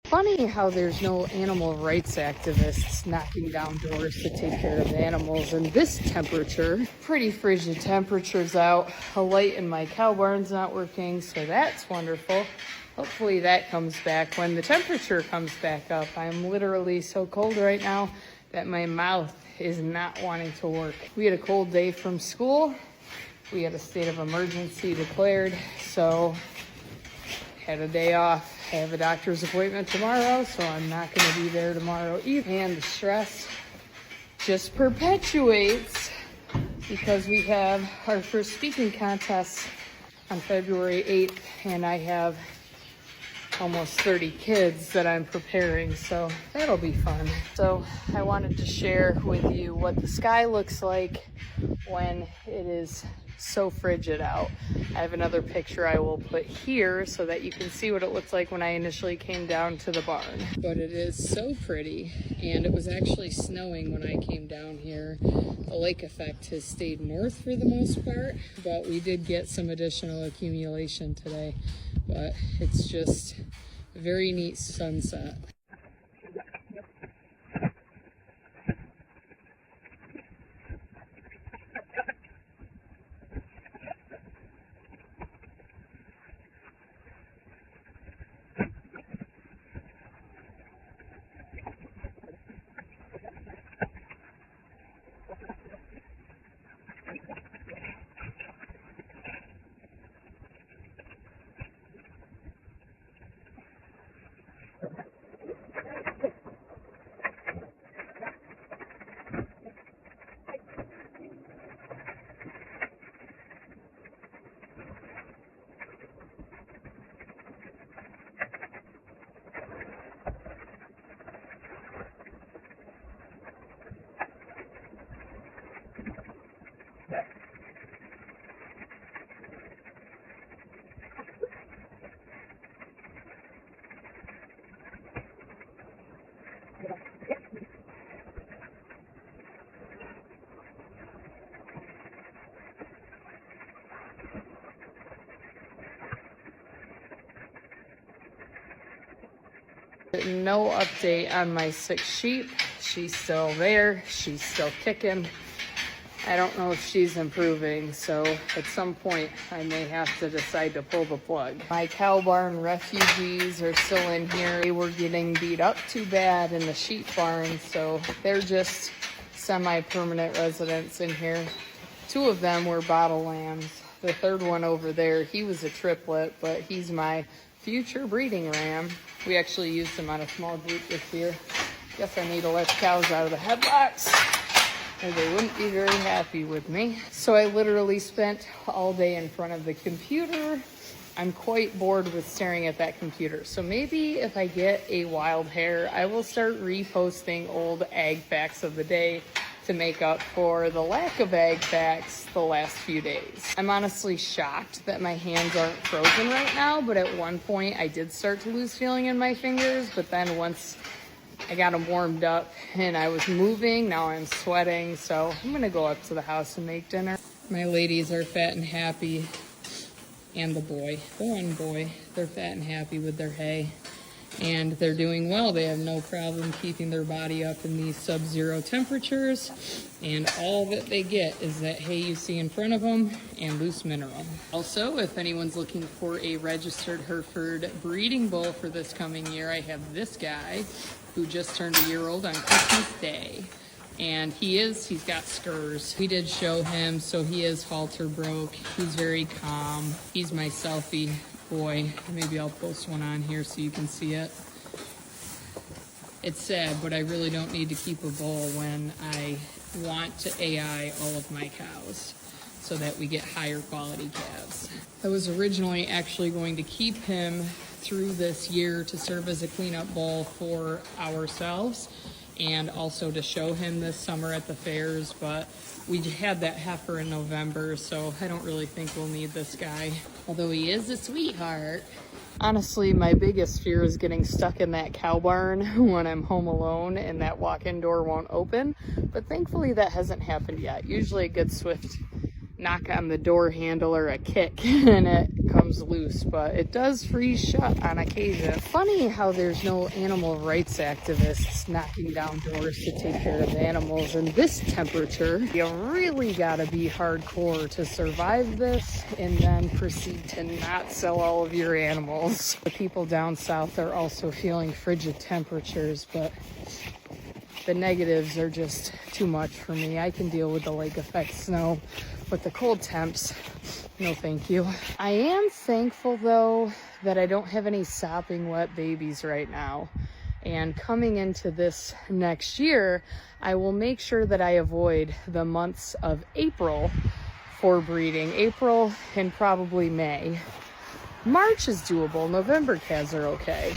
Funny how there's no animal rights activists knocking down doors to take care of animals in this temperature. Pretty frigid temperatures out. A light in my cow barn's not working, so that's wonderful. Hopefully that comes back when the temperature comes back up. I'm literally so cold right now that my mouth is not wanting to work. We had a cold day from school. We had a state of emergency declared, so had a day off. I have a doctor's appointment tomorrow, so I'm not going to be there tomorrow either. And the stress just perpetuates because we have our first speaking contest on February 8th, and I have almost 30 kids that I'm preparing, so that'll be fun. So I wanted to share with you what the sky looks like when it is so frigid out. I have another picture I will put here so that you can see what it looks like when I initially came down to the barn. But it is so pretty, and it was actually snowing when I came down here. The lake effect has stayed north for the most part, but we did get some additional accumulation today. But it's just a very neat sunset. No update on my sick sheep. She's still there. She's still kicking. I don't know if she's improving, so at some point I may have to decide to pull the plug. My cow barn refugees are still in here. They were getting beat up too bad in the sheep barn, so they're just semi-permanent residents in here. 2 of them were bottle lambs. The third one over there, he was a triplet, but he's my future breeding ram. We actually used him on a small group this year. Guess I need to let cows out of the headlocks, or they wouldn't be very happy with me. So I literally spent all day in front of the computer. I'm quite bored with staring at that computer. So maybe if I get a wild hair, I will start reposting old ag facts of the day to make up for the lack of ag facts the last few days. I'm honestly shocked that my hands aren't frozen right now, but at one point I did start to lose feeling in my fingers, but then once I got them warmed up and I was moving, now I'm sweating, so I'm gonna go up to the house and make dinner. My ladies are fat and happy, and the one boy, they're fat and happy with their hay. And they're doing well. They have no problem keeping their body up in these sub-zero temperatures. And all that they get is that hay you see in front of them and loose mineral. Also, if anyone's looking for a registered Hereford breeding bull for this coming year, I have this guy who just turned a year old on Christmas Day. And he's got scurs. We did show him, so he is halter broke. He's very calm. He's my selfie boy. Maybe I'll post one on here so you can see it. It's sad, but I really don't need to keep a bull when I want to AI all of my cows so that we get higher quality calves. I was originally actually going to keep him through this year to serve as a cleanup bull for ourselves and also to show him this summer at the fairs, but we had that heifer in November, so I don't really think we'll need this guy, although he is a sweetheart. Honestly, my biggest fear is getting stuck in that cow barn when I'm home alone and that walk-in door won't open, but thankfully that hasn't happened yet. Usually it gets swift knock on the door handle or a kick and it comes loose, but it does freeze shut on occasion. Funny how there's no animal rights activists knocking down doors to take care of animals in this temperature. You really gotta be hardcore to survive this and then proceed to not sell all of your animals. The people down south are also feeling frigid temperatures, but the negatives are just too much for me. I can deal with the lake effect snow, but the cold temps, no thank you. I am thankful though that I don't have any sopping wet babies right now. And coming into this next year, I will make sure that I avoid the months of April for breeding. April and probably May. March is doable. November calves are okay.